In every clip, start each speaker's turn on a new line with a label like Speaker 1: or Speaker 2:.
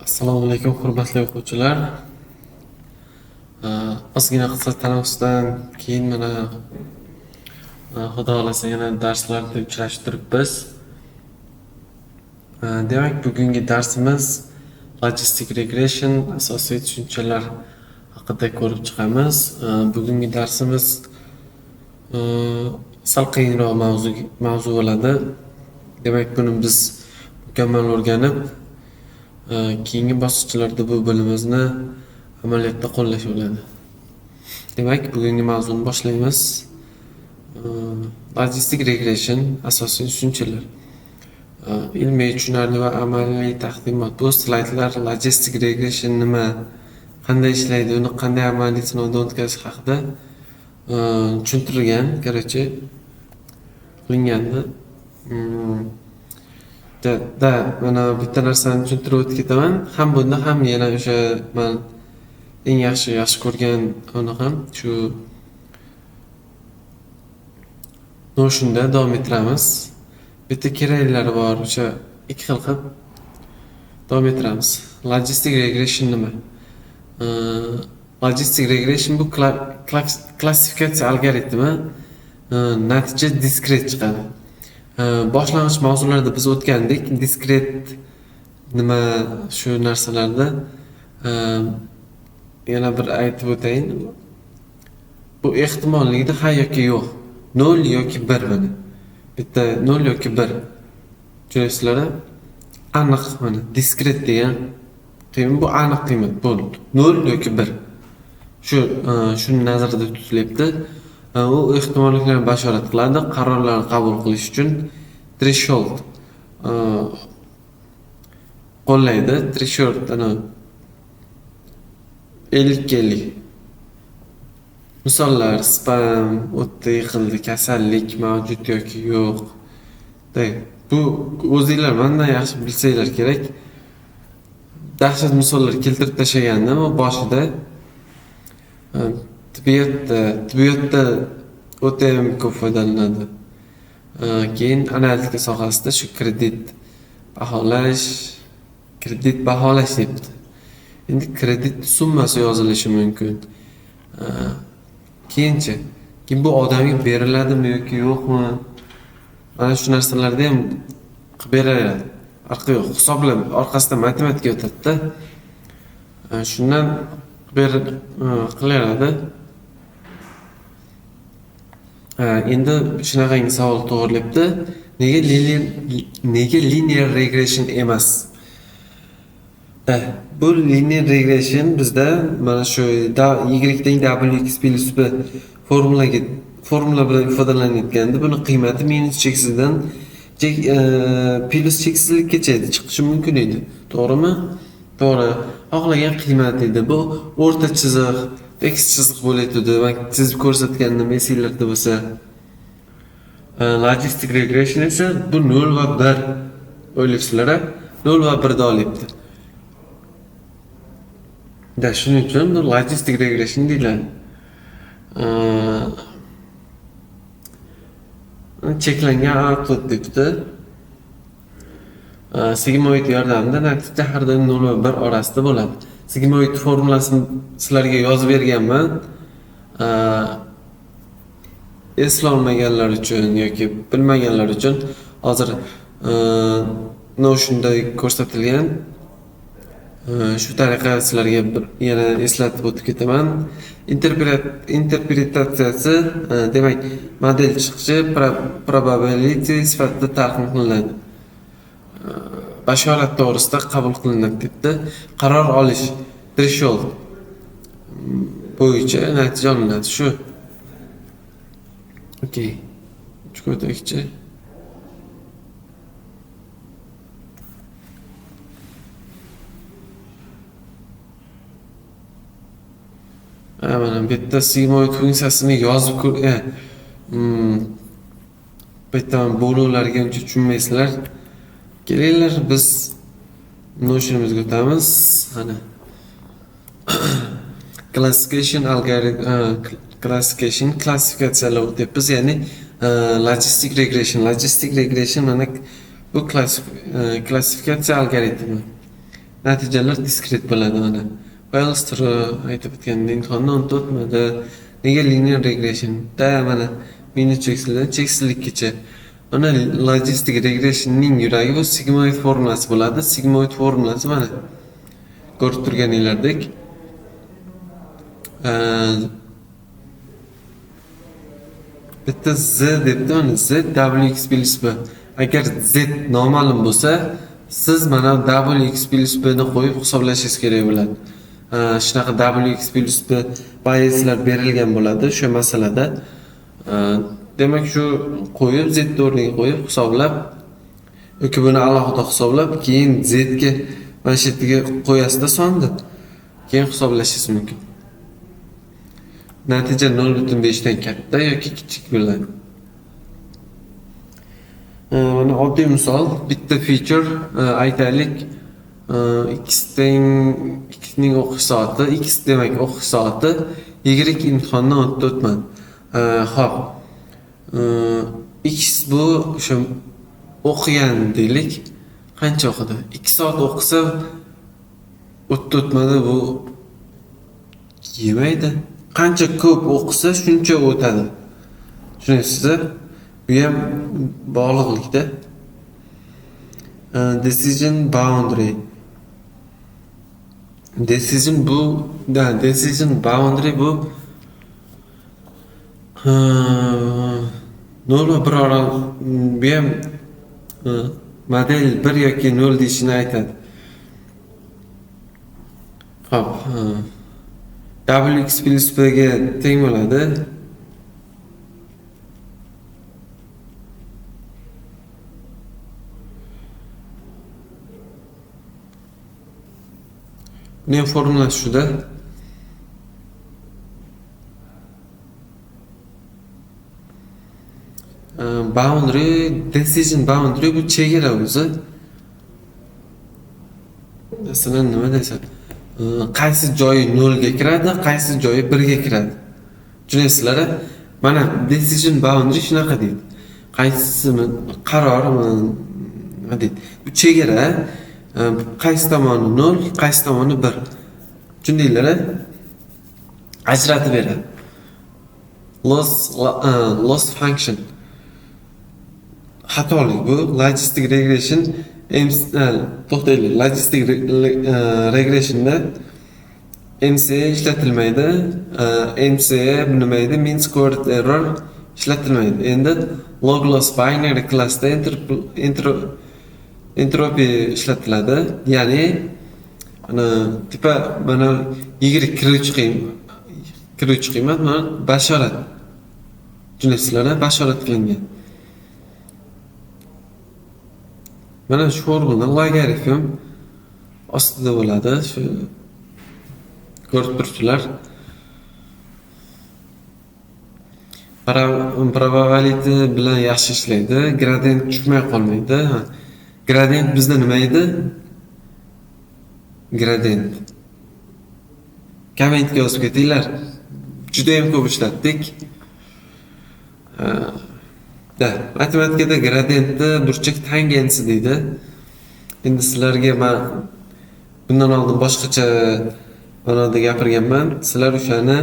Speaker 1: Assalomu alaykum hurmatli o'quvchilar. Ozgina qisqa tanaffusdan keyin mana xudo xolasa yana darslarda uchrashib turibmiz. Demak, bugungi darsimiz logistic regression asosiy tushunchalar haqida ko'rib chiqamiz. Bugungi darsimiz sal qiyinroq mavzu bo'ladi. Demak, buni biz mukammal o'rganib keyingi bosqichlarda bu bilimimizni amaliyotda qo'llash bo'ladi. Demak, bugungi mavzuni boshlaymiz. Logistic regression asosiy tushunchalar. Ilmiy, tushunarli va amaliy taqdimot. Bu slaydlar logistic regression nima, qanday ishlaydi, uni qanday amaliy sinovdan o'tkazish haqida tushuntirilgan, qilingandi. Mana bitta narsani tushuntirib o'tib ketaman. Ham bunda ham yana o'sha men eng yaxshi ko'rgan uni ham shu Notion'da davom ettiramiz. Bitta keraklari bor, o'sha ikki xil qilib davom ettiramiz. Logistic regression nima? Logistic regression bu klassifikatsiya algoritmi. Natija diskret chiqadi. Boshlang'ich mavzularda biz o'tgandik. Diskret nima, shu narsalarda yana bir aytib o'tayin. Bu ehtimollikda ha yoki yo'q. 0 yoki 1 mana. Bitta 0 yoki 1. Tushunasizlar? Aniq mana diskret degan qiymat bu aniq qiymat bo'ldi. 0 yoki 1. Shuni nazarda tutilyapti. U ehtimolliklarni bashorat qiladi. Qarorlarni qabul qilish uchun threshold qo'llaydi. Threshold ana 50. Misollar: spam, o'tda yiqildi, kasallik mavjud yoki yo'q. Bu o'zingizlar mendan yaxshi bilsanglar kerak. Dahshat misollar keltirib tashlagandim boshida. Tibbiyotda o'ta ko'p foydalanadi. Keyin analitika sohasida shu kredit baholash debdi. Endi kredit summasi yozilishi mumkin. Keyin bu odamga beriladimi yoki yo'qmi? Mana shu narsalarni ham qilib beradi. Farqi yo'q. Hisoblab orqasida matematika o'tadi-da. Shundan qilaveradi. Endi shunaqangi savol to'g'rilayapti. Nega linear regression emas? Bu linear regression bizda mana shu y teng wx plus b formula bilan ifodalanayotganda buni qiymati minus cheksizdan plus cheksizlikkacha chiqishi mumkin edi. To'g'rimi? To'g'ri. Xohlagan qiymat edi. Bu o'rta chiziq, x chiziq bo'laydi. Men siz ko'rsatganim esinglarda bo'lsa. Logistic regression esa bu 0 va 1 o'ylaysizlar, 0 va 1 da olyapti. Shuning uchun bu logistic regression deyiladi. Cheklangan output debdi. Sigmoid yordamida natija har doim 0 va 1 orasida bo'ladi. Sigmoid formulasini sizlarga yozib berganman. Eslolmaganlar uchun yoki bilmaganlar uchun hozir Notion'da ko'rsatilgan. Shu tariqa sizlarga yana eslatib o'tib ketaman. Interpretatsiyasi, demak, model chiqishi probability sifatida talqin qilinadi. Bashorat to'g'risida qabul qilinadi debdi. Qaror olish threshold bo'yicha natija olinadi. Shu. Okey. Chuqurlikchi. Mana bitta sigmoid funksiyasini yozib bitta bo'luvlarga uncha tushunmaysizlar. Kelinglar biz Notion'imizga o'tamiz. Mana klassifikatsiyalar o'tyapmiz, ya'ni logistic regression mana bu klassifikatsiya algoritmi. Natijalar diskret bo'ladi mana. Files turi aytib o'tgandek imtihondan o'tmadi. Nega linear regression? Da mana meni cheksizlikgacha. Mana logistic regressionning yuragi bu sigmoid formulasi bo'ladi. Sigmoid formulasi mana ko'rib turganinglardek bitta z debdi, mana z wx plus b. Agar z noma'lum bo'lsa, siz mana wx plus b ni qo'yib hisoblashingiz kerak bo'ladi. Shunaqa wx plus b bayeslar berilgan bo'ladi shu masalada. Demak shu qo'yib z o'rniga qo'yib hisoblab yoki buni alohida hisoblab keyin z ga mana shu yerga qo'yasizda sonni. Keyin hisoblashingiz mumkin. Natija 0.5 dan katta yoki kichik bo'ladi. Mana oddiy misol, bitta feature aytaylik x ning o'qish soati, x demak o'qish soati, y imtihondan o'tmadi. Xo'p. X bu o'sha o'qigan deylik. Qancha o'qidi? 2 soat o'qisa o'tmadi, bu yemaydi. Qancha ko'p o'qisa shuncha o'tadi. Tushunasizmi? Bu ham bog'liqlikda. Decision boundary. Decision boundary bu nol va bir oral, bu ham model 1 yoki 0 deyishini aytadi. Xo'p, wx plus b ga teng bo'ladi. Ne formula shuda. Boundary, decision boundary bu chegara o'zi. Masalan, nima desam, qaysi joyi 0 ga kiradi, qaysi joyi 1 ga kiradi. Tushunasizlar? Mana decision boundary shunaqa deydi. Qaysi qaror nima deydi? Bu chegara, qaysi tomoni 0, qaysi tomoni 1. Tushundinglar? Ajratib beradi. Loss function. Xatolik bu logistic regression to'xtaylik. Logistic regressionda MCA ishlatilmaydi. MCA bilmaydi, mean squared error ishlatilmaydi. Endi log loss binary classda entropy ishlatiladi. Ya'ni tipa mana y kiruvchi qiymat mana bashorat. Tushunasizlar? Bashorat qilingan. Mana shu formula logaritm ostida bo'ladi. Shu ko'rib turibsizlar. Probability bilan yaxshi ishlaydi. Gradient tushmay qolmaydi. Gradient bizda nima edi? Gradient. Kommentga yozib ketinglar. Juda ham ko'p ishlatdik. Matematikada gradientni burchak tangensi deydi. Endi sizlarga men bundan oldin boshqacha ma'noda gapirganman. Sizlar o'shani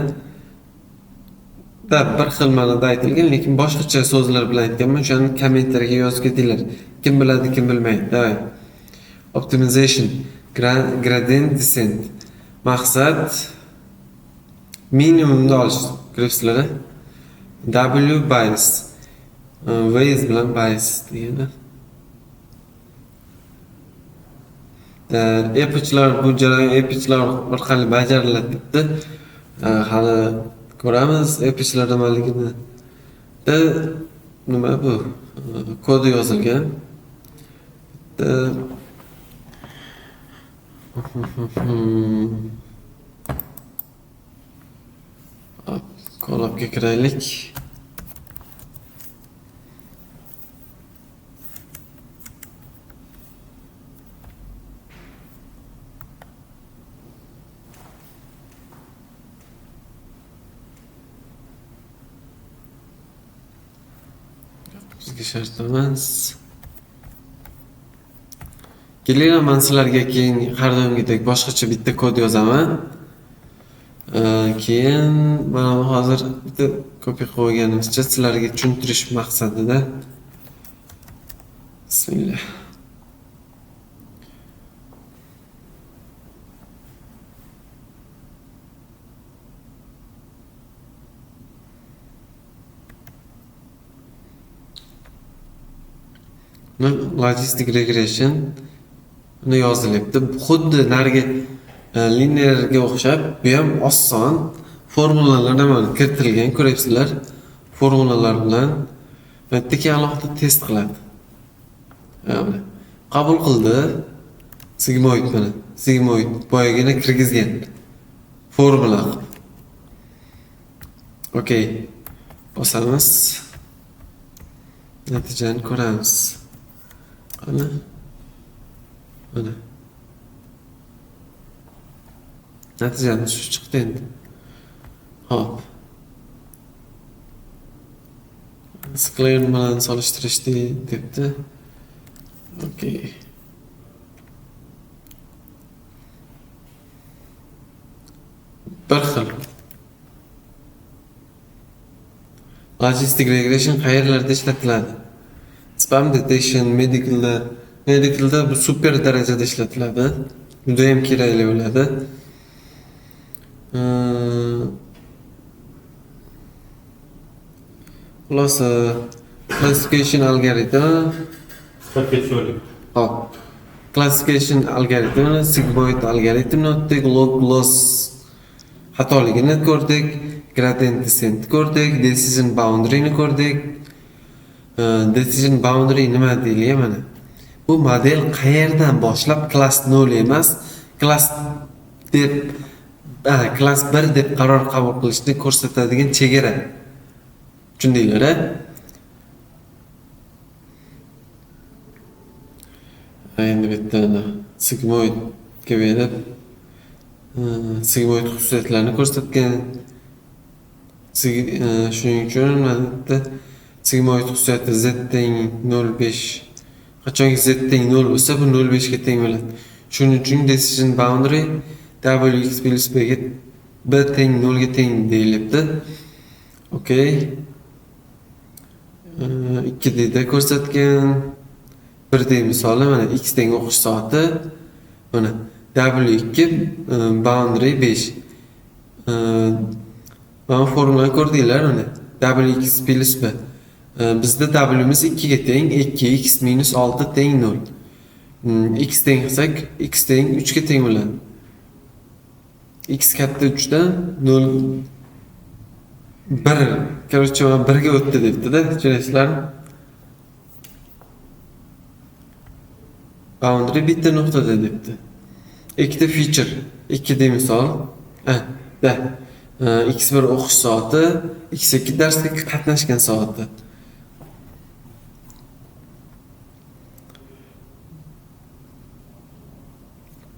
Speaker 1: bir xil ma'noda aytilgan, lekin boshqacha so'zlar bilan aytganman. O'shani kommentlarga yozib ketinglar. Kim biladi, kim bilmaydi. Davay. Optimization, gradient descent. Maqsad minimumni olish. Ko'rasizlar? W bias. Ways bilan bias degani. Epochlar bu jarayon epochlar orqali bajariladi debdi. Hali ko'ramiz epochlar nimaligini. Nima bu? Kodi yozilgan. Kolabga kiraylik. Bizga shart emas. Kelinglar, men sizlarga keyin har doimgidek boshqacha bitta kod yozaman. Keyin mana hozir bitta kopiya qilib olganimizcha sizlarga tushuntirish maqsadida. Bismillah. Logistic regression buni yozilyapti. Xuddi narigi linearga o'xshab, bu ham oson. Formulalar ham kiritilgan, ko'ryapsizlar. Formulalar bilan bitta alohida test qiladi. Qabul qildi. Sigmoid bilan. Sigmoid boyagina kirgizgan. Formula. Okey. Bosamiz. Natijani ko'ramiz. Ana. Natijamiz shu chiqdi endi. Hop. Sclern bilan solishtirishdi debdi. Okey. Bir xil. Logistic regression qayerlarda ishlatiladi? Spam detection, medicalda bu super darajada ishlatiladi. Juda ham kerakli bo'ladi. Xulosa, classification algorithm. Hop. Classification algorithm, sigmoid algoritmni o'tdik, log loss xatoligini ko'rdik, gradient descent ko'rdik, decision boundary'ni ko'rdik. Decision boundary nima deyiladi mana? Bu model qayerdan boshlab class 0 emas, class 1 deb qaror qabul qilishni ko'rsatadigan chegara. Tushundinglar-a? Endi bitta sigmoid ga berib sigmoid xususiyatlarini ko'rsatgan. Shuning uchun mana bitta sigmoid xususiyati z teng 0.5. Qachonki z teng 0 bo'lsa, bu 0.5 ga teng bo'ladi. Shuning uchun decision boundary wx plus b ga b teng 0 ga teng deyilyapti. Okey. 2D da ko'rsatgan. 1D misoli mana x teng o'qish soati. Mana w2 boundary 5. Mana formulani ko'rdinglar mana. Wx plus b. Bizda w'miz 2 ga teng, 2x minus 6 teng 0. X teng qilsak, x teng 3 ga teng bo'ladi. X katta 3 dan 0 1. Короче, 1 ga o'tdi debdi-da, tushunasizlarmi? Boundary bitta nuqtada debdi. Ikkita feature, 2D misol. X1 o'qish soati, X2 darsga qatnashgan soati.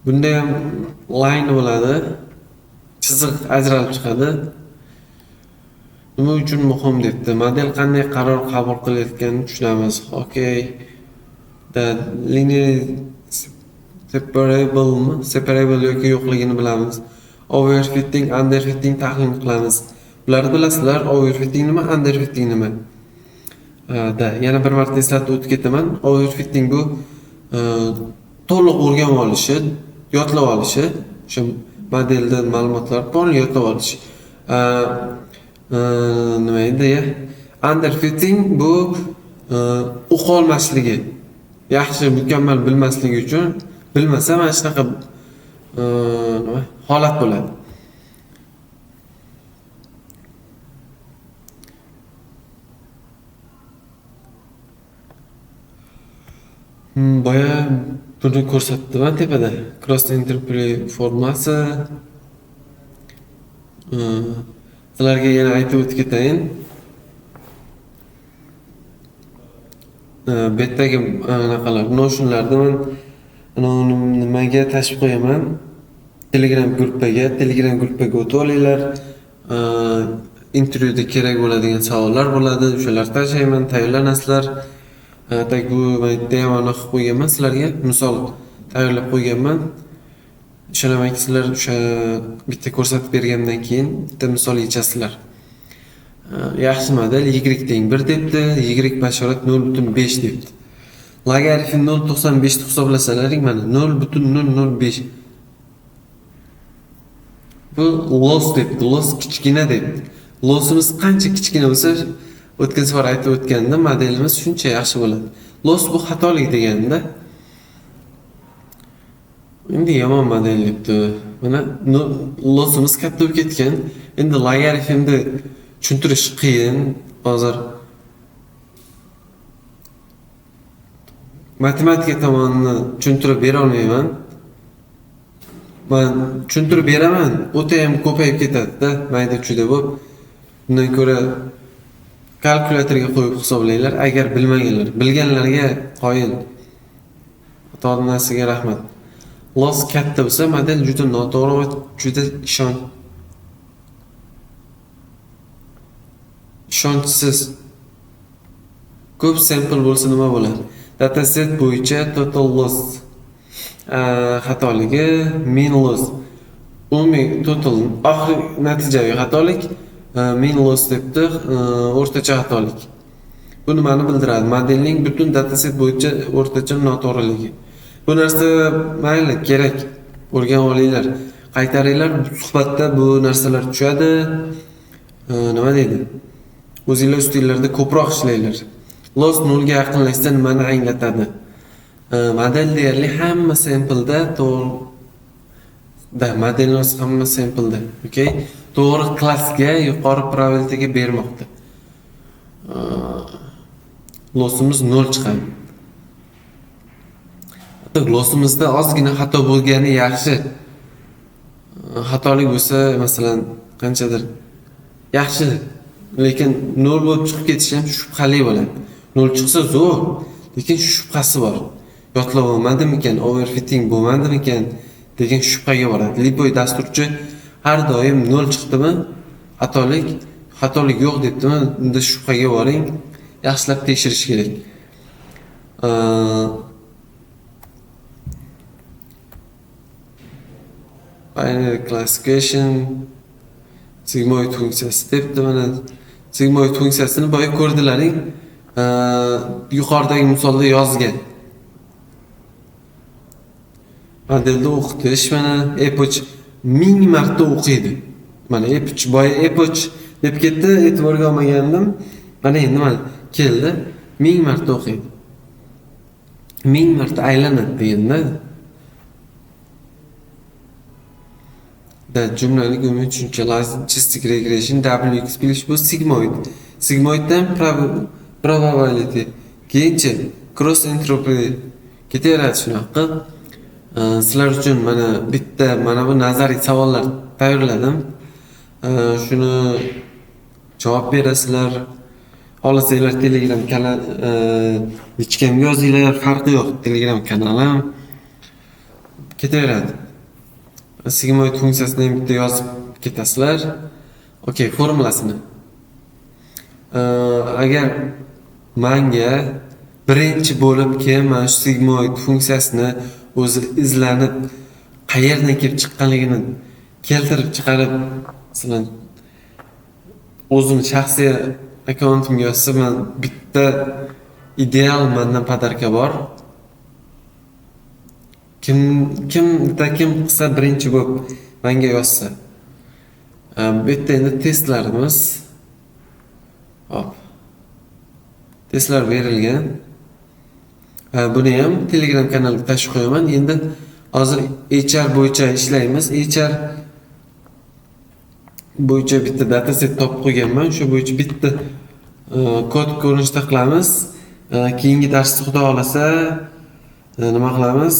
Speaker 1: Bunda ham line bo'ladi. Chiziq ajralib chiqadi. Nima uchun muhim debdi? Model qanday qaror qabul qilayotganini tushunamiz. Okey. Linear separable yoki yo'qligini bilamiz. Overfitting, underfitting tahlil qilamiz. Bularni bilasizlar, overfitting nima, underfitting nima. Yana bir marta eslatib o'tib ketaman. Overfitting bu to'liq o'rganib olishi, yodlab olishi, o'sha modelda ma'lumotlar bor, yodlab olish. Nima edi? Underfitting bu o'qib olmasligi. Yaxshi, mukammal bilmasligi uchun, bilmasa mana shunaqa holat bo'ladi. Boya buni ko'rsatdim tepada. Cross interpolate formasi. Sizlarga yana aytib o'tib ketayin. Bu yerdagi anaqalar, notionlarni men nimaga tashib qo'yaman? Telegram gruppaga o'tib olinglar. Intervyuda kerak bo'ladigan savollar bo'ladi, o'shalarni tashlayman, tayyorlanasizlar. Bu yerda ham aniq qilib qo'yganman sizlarga. Misol tayyorlab qo'yganman. Ishonamanki sizlar o'sha bitta ko'rsatib bergandan keyin bitta misol yechasizlar. Yaxshi model y teng 1 debdi, y bashorat 0.5 debdi. Logaritm 0.95 hisoblasalaring mana 0.005. Bu loss debdi, loss kichkina debdi. Lossimiz qancha kichkina bo'lsa, o'tgan safar aytib o'tgandim, modelimiz shuncha yaxshi bo'ladi. Loss bu xatolik deganda. Endi yomon model debdi. Mana lossimiz katta bo'lib ketgan. Endi logaritmni tushuntirish qiyin. Hozir matematika tomonini tushuntirib bera olmayman. Men tushuntirib beraman, o'ta ham ko'payib ketadi-da, mayda-chuyda bo'lib. Bundan ko'ra kalkulyatorga qo'yib hisoblanglar, agar bilmaganlar, bilganlarga qoyil. Xato narsaga rahmat. Loss katta bo'lsa, model juda noto'g'ri va juda ishonchsiz. Ko'p sample bo'lsa nima bo'ladi? Dataset bo'yicha total loss xatoligi mean loss. Umumiy total oxirgi natijaviy xatolik mean loss debdi, o'rtacha xatolik. Bu nimani bildiradi? Modelning butun dataset bo'yicha o'rtacha noto'g'riligi. Bu narsa mayli kerak, o'rganib olinglar. Qaytaringlar, suhbatda bu narsalar tushadi. Nima deydi? O'zingizlar ustingizlarda ko'proq ishlanglar. Loss 0 ga yaqinlashsa nimani anglatadi? Model deyarli hamma sampleda to'g'ri modelimiz hamma sampleda, okay? To'g'ri klassga yuqori probabilityga bermoqda. Lossimiz 0 chiqadi. Lossimizda ozgina xato bo'lgani yaxshi. Xatolik bo'lsa, masalan, qanchadir yaxshi, lekin 0 bo'lib chiqib ketishi ham shubhali bo'ladi. 0 chiqsa zo'r, lekin shubhasi bor. Yodlab olmadimikan, overfitting bo'lmadimikan degan shubhaga boradi. Liboy dasturchi har doim 0 chiqdimi, xatolik yo'q debdimi, unda shubhaga boring, yaxshilab tekshirish kerak. Binary classification sigmoid funksiyasi debdi. Mana sigmoid funksiyasini boya ko'rdilaring, yuqoridagi misolda yozgan. Modelda o'qitish mana epoch 1000 marta o'qiydi. Mana epoch deb ketdi, e'tiborga olmagandim. Mana endi keldi, 1000 marta o'qiydi. 1000 marta aylanadi deganda. Jumlalik umumiy tushuncha logistic regression WX bilish bu sigmoid. Sigmoiddan probability keyinchi cross entropy ketaveradi shunaqa. Sizlar uchun mana bu nazariy savollar tayyorladim. Shuni javob berasizlar. Xohlasanglar Telegram kanal ichkamga yozinglar, farqi yo'q. Telegram kanalim ketaveradi. Sigmoid funksiyasini ham bitta yozib ketasizlar. Okay, formulasini. Agar menga birinchi bo'lib mana shu sigmoid funksiyasini o'zi izlanib qayerdan kelib chiqqanligini keltirib chiqarib, masalan, o'zim shaxsiy akkauntimga yozsa, men bitta ideal mendan podarka bor. Kim qilsa birinchi bo'lib menga yozsa. Bu yerda endi testlarimiz. Hop. Testlar berilgan. Buni ham Telegram kanaliga tashib qo'yaman. Endi hozir HR bo'yicha ishlaymiz. HR bo'yicha bitta dataset topib qo'yganman. Shu bo'yicha bitta kod ko'rinishda qilamiz. Keyingi darsda xudo xolasa nima qilamiz?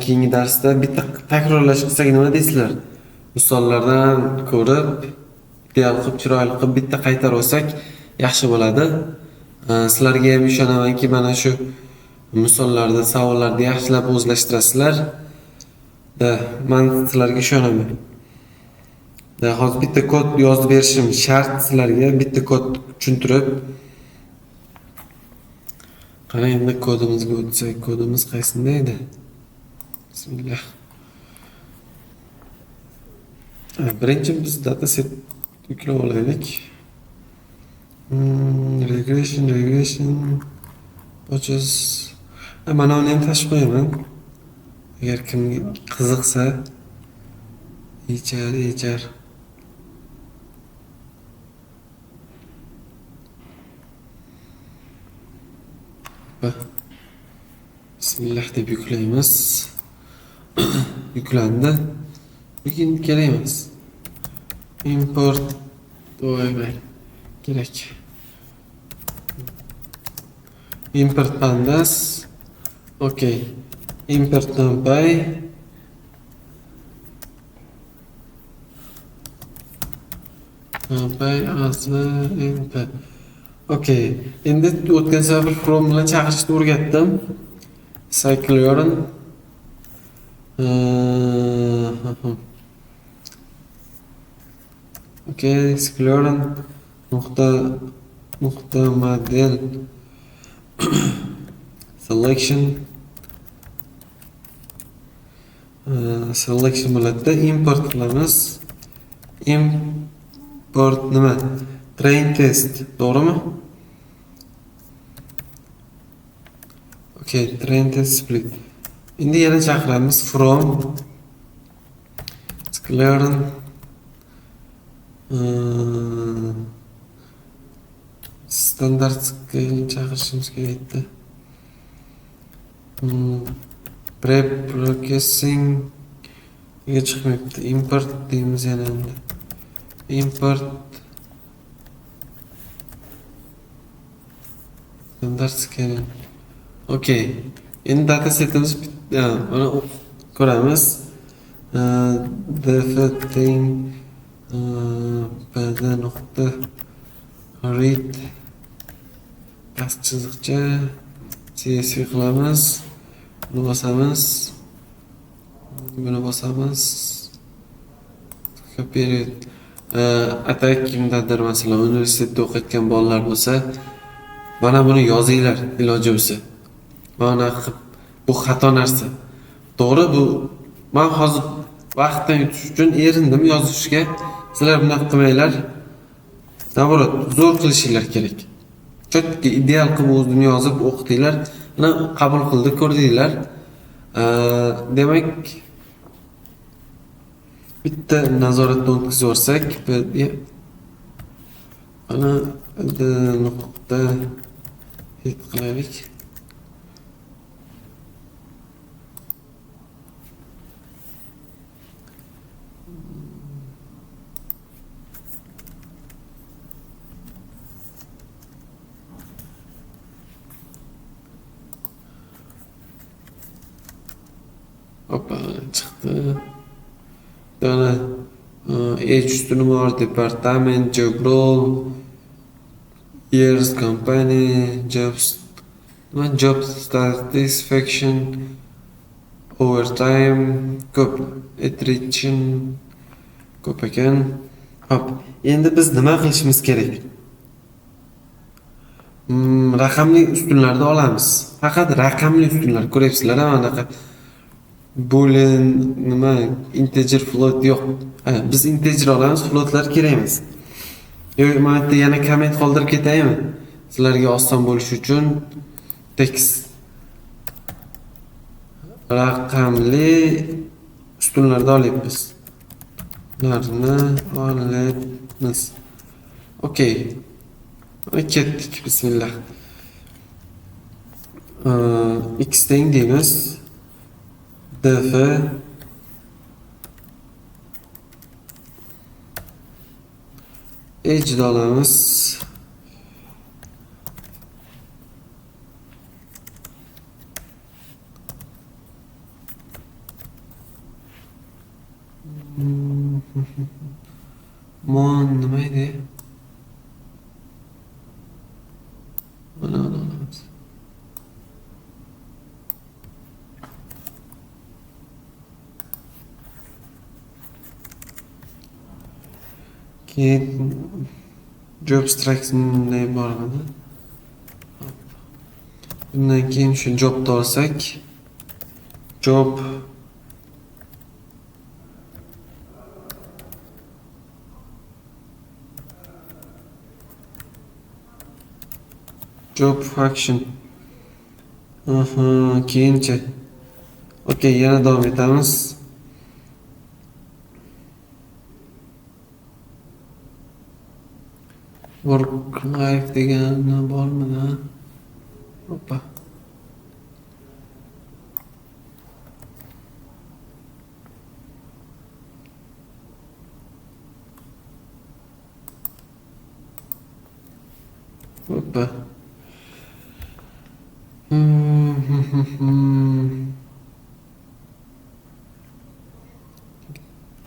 Speaker 1: Keyingi darsda bitta takrorlash qilsak nima deysizlar? Misollardan ko'rib, ideal qilib, chiroyli qilib bitta qaytarib olsak yaxshi bo'ladi. Sizlarga ham ishonamanki, mana shu misollarda, savollarda yaxshilab o'zlashtirasizlar. Men sizlarga ishonaman. Hozir bitta kod yozib berishim shart sizlarga, bitta kod tushuntirib. Qara endi kodimizga o'tsak, kodimiz qaysida edi? Bismillah. Birinchi biz dataset yüklab olaylik. Regression purchase. Mana uni ham tashib qo'yaman. Agar kimga qiziqsa, echar. Bismillah deb yuklaymiz. Yüklandi. Lekin kerak emas. Import kerak. Import pandas. Okay. Import numpy. Numpy as input. Okay. Endi o'tgan safar from bilan chaqirishni o'rgatdim. Scikit-learn. Okay, Scikit-learn nuqta model selection bo'ladida import qilamiz. Import nima? Train test, to'g'rimi? Okay, train test split. Endi yana chaqiramiz from Scikit-learn standard scale chaqirishimiz kerakda. Pre-processing chiqmayapti. Import deymiz yana endi. Import standard scale. Okay. Endi datasetimiz mana ko'ramiz. Defating pada nuqta read past chiziqcha CSV qilamiz. Buni bosamiz. Period. Atak kimdadir masalan universitetda o'qiyotgan bolalar bo'lsa, mana buni yozinglar iloji bo'lsa. Mana bu xato narsa. To'g'ri, bu men hozir vaqtdan yutish uchun erindim yozishga. Sizlar bunaqa qilmanglar. Navrot, zo'r qilishinglar kerak. Chotki ideal qilib o'zini yozib o'qitinglar. Mana qabul qildi, ko'rdinglar. Demak, bitta nazoratdan o'tkazib yorsak, mana nuqta hit qilaylik. Hoppa, chiqdi. Dana H ustuni bor, departament, job role, years, company, job satisfaction, overtime, ko'p, attrition, ko'p ekan. Hop, endi biz nima qilishimiz kerak? Raqamli ustunlarni olamiz. Faqat raqamli ustunlar ko'ryapsizlar, mana boolean nima integer float yo'q. Biz integer olamiz, floatlar kerak emas. Yo'q, men yerda yana komment qoldirib ketaymi? Sizlarga oson bo'lishi uchun text raqamli ustunlarni olyapmiz. Ularni olyapmiz. Okay. Ketdik, bismillah. X teng deymiz. df edge olamiz. Mon nima edi? Mana olamiz. Keyin job structure boradi. Bundan keyin shu jobni olsak, job job function. Aha, keyinchi. Okey, yana davom etamiz. Work life degani bormi-da? Hoppa. Hoppa.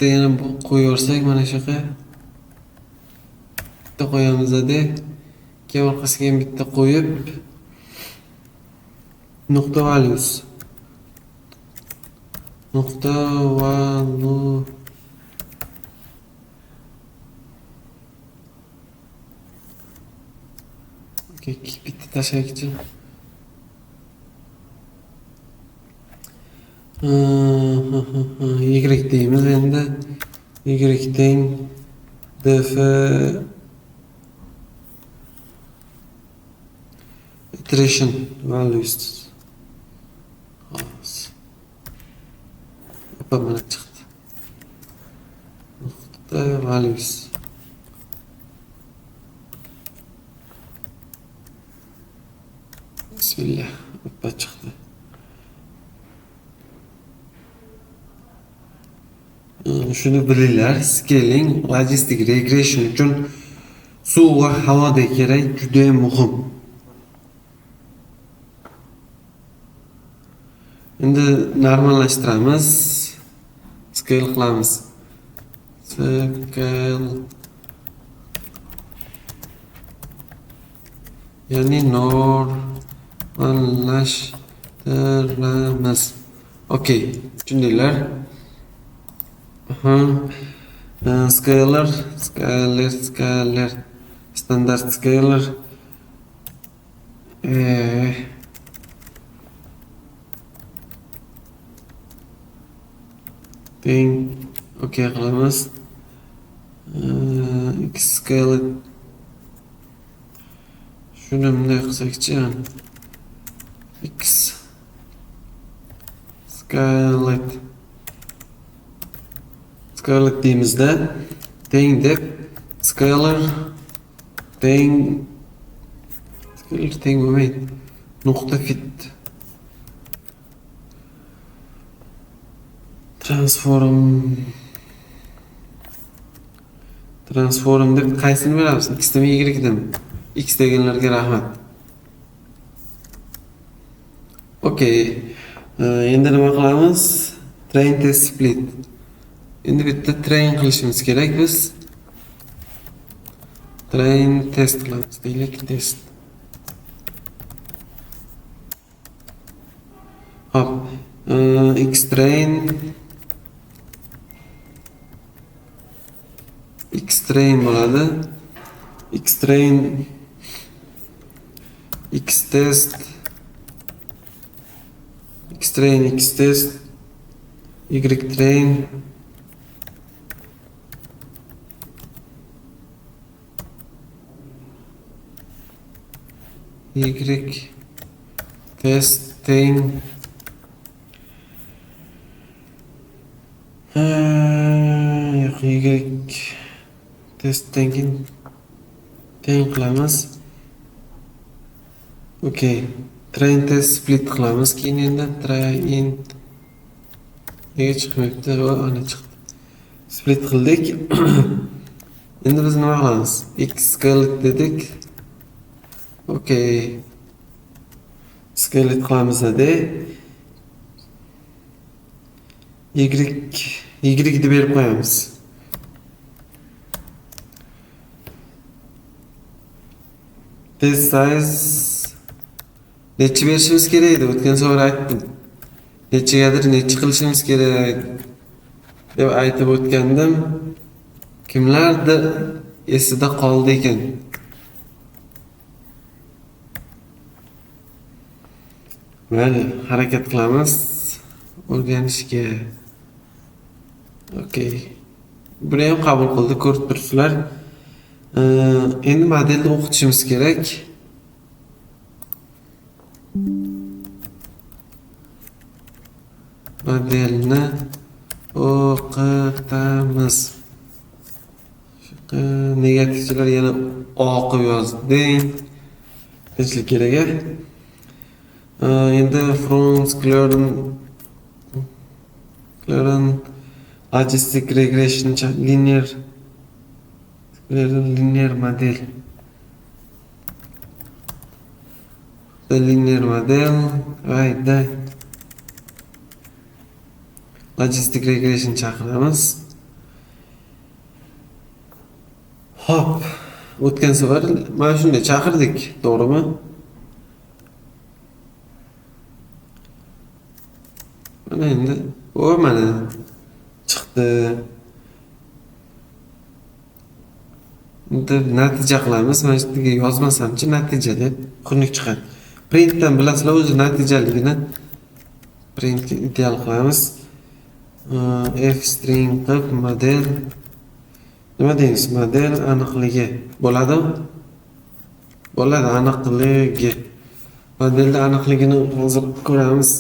Speaker 1: Yana qo'yaversak mana shu yoqqa. Bitta qo'yamiz-da. Keyin orqasiga ham bitta qo'yib nuqta values. Nuqta value. Okey, bitta tashlaylikchi. Y deymiz endi. Y teng df iteration values. Xo'sh. Hoppa, mana chiqdi. Nuqta values. Bismillah. Hoppa, chiqdi. Shuni bilinglar, scaling logistic regression uchun suv va havoda kerak, juda ham muhim. Endi normallashtiramiz. Scale qilamiz. Scale. Ya'ni normallashtiramiz. Okey, tushundinglar? Scalar, standard scalar. Teng, okey qilamiz. X scale. Shuni bunday qilsak-chi. X scale. Scalar deymizda teng deb scalar teng bo'lmaydi. Nuqta fit transform deb qaysini beramiz? X demi Y demi? X deganlarga rahmat. Okey. Endi nima qilamiz? Train test split. Endi bitta train qilishimiz kerak biz. Train test qilamiz. Deylik test. Hop. Xtrain bo'ladi. Xtrain xtest ytrain testing testing teng qilamiz. Okey. Train test split qilamiz. Keyin endi train nega chiqmayapti? Ana chiqdi. Split qildik. Endi biz nima qilamiz? X scale dedik. Okey. Scale qilamiz-da. Y deb berib qo'yamiz. Test size necha berishimiz kerak edi? O'tgan safar aytdim. Nechigadir necha qilishimiz kerak deb aytib o'tgandim. Kimlardir esida qoldi ekan. Mayli, harakat qilamiz o'rganishga. Okey. Buni ham qabul qildi, ko'rib turibsizlar. Endi modelni o'qitishimiz kerak. Modelni o'qitamiz. Negativchilar yana O qilib yozding. Tinchlik kerak a. Endi Franz Clearon logistic regression linear model. Linear model ayda logistic regression chaqiramiz. Hop, o'tgan safar mana shunday chaqirdik, to'g'rimi? Mana endi mana chiqdi. Endi natija qilamiz. Mana shu yerga yozmasamchi natija deb xunuk chiqadi. Printdan bilasizlar o'zi natijaligini printga ideal qilamiz. F string qilib model nima deymiz? Model aniqligi bo'ladimi? Bo'ladi, aniqligi. Modelda aniqligini hozir ko'ramiz.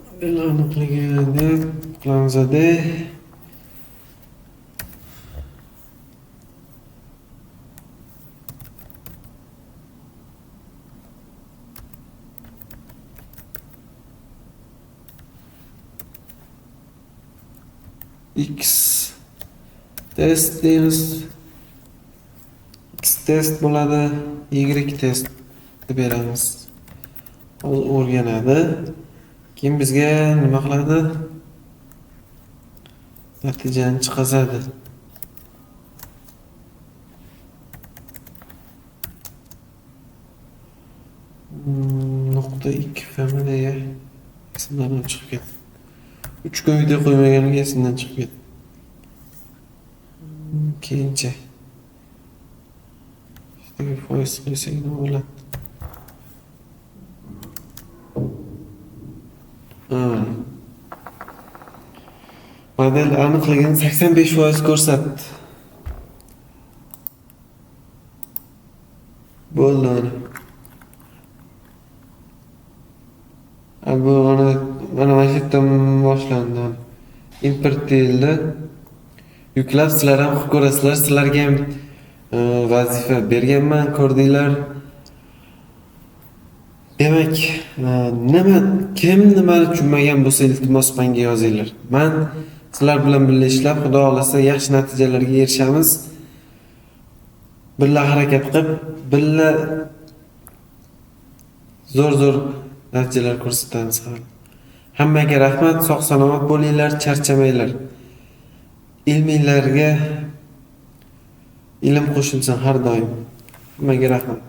Speaker 1: Model aniqligi deb qilamiz-da. X test deymiz. X test bo'ladi, Y test deb beramiz. Hozir o'rganadi. Keyin bizga nima qiladi? Natijani chiqazadi. Nuqta 2 familiya esimdan chiqib ketdi. 3 kun video qo'ymaganiga esimdan chiqib ketdi. Keyinchi işte foiz qo'ysak nima bo'ladi? Model aniqligini 85% ko'rsatdi. Bo'ldi. Bu mana shu yerdan boshlandi. Import deyildi. Yuklab sizlar ham qilib ko'rasizlar. Sizlarga ham vazifa berganman, ko'rdinglar. Demak, kim nimani tushunmagan bo'lsa, iltimos menga yozinglar. Men sizlar bilan birga ishlab, xudo xolasa yaxshi natijalarga erishamiz. Birga harakat qilib, birga zo'r natijalar ko'rsatamiz. Hammaga rahmat, sog' salomat bo'linglar, charchamanglar. Ilminglarga ilm qo'shilsin har doim. Hammaga rahmat.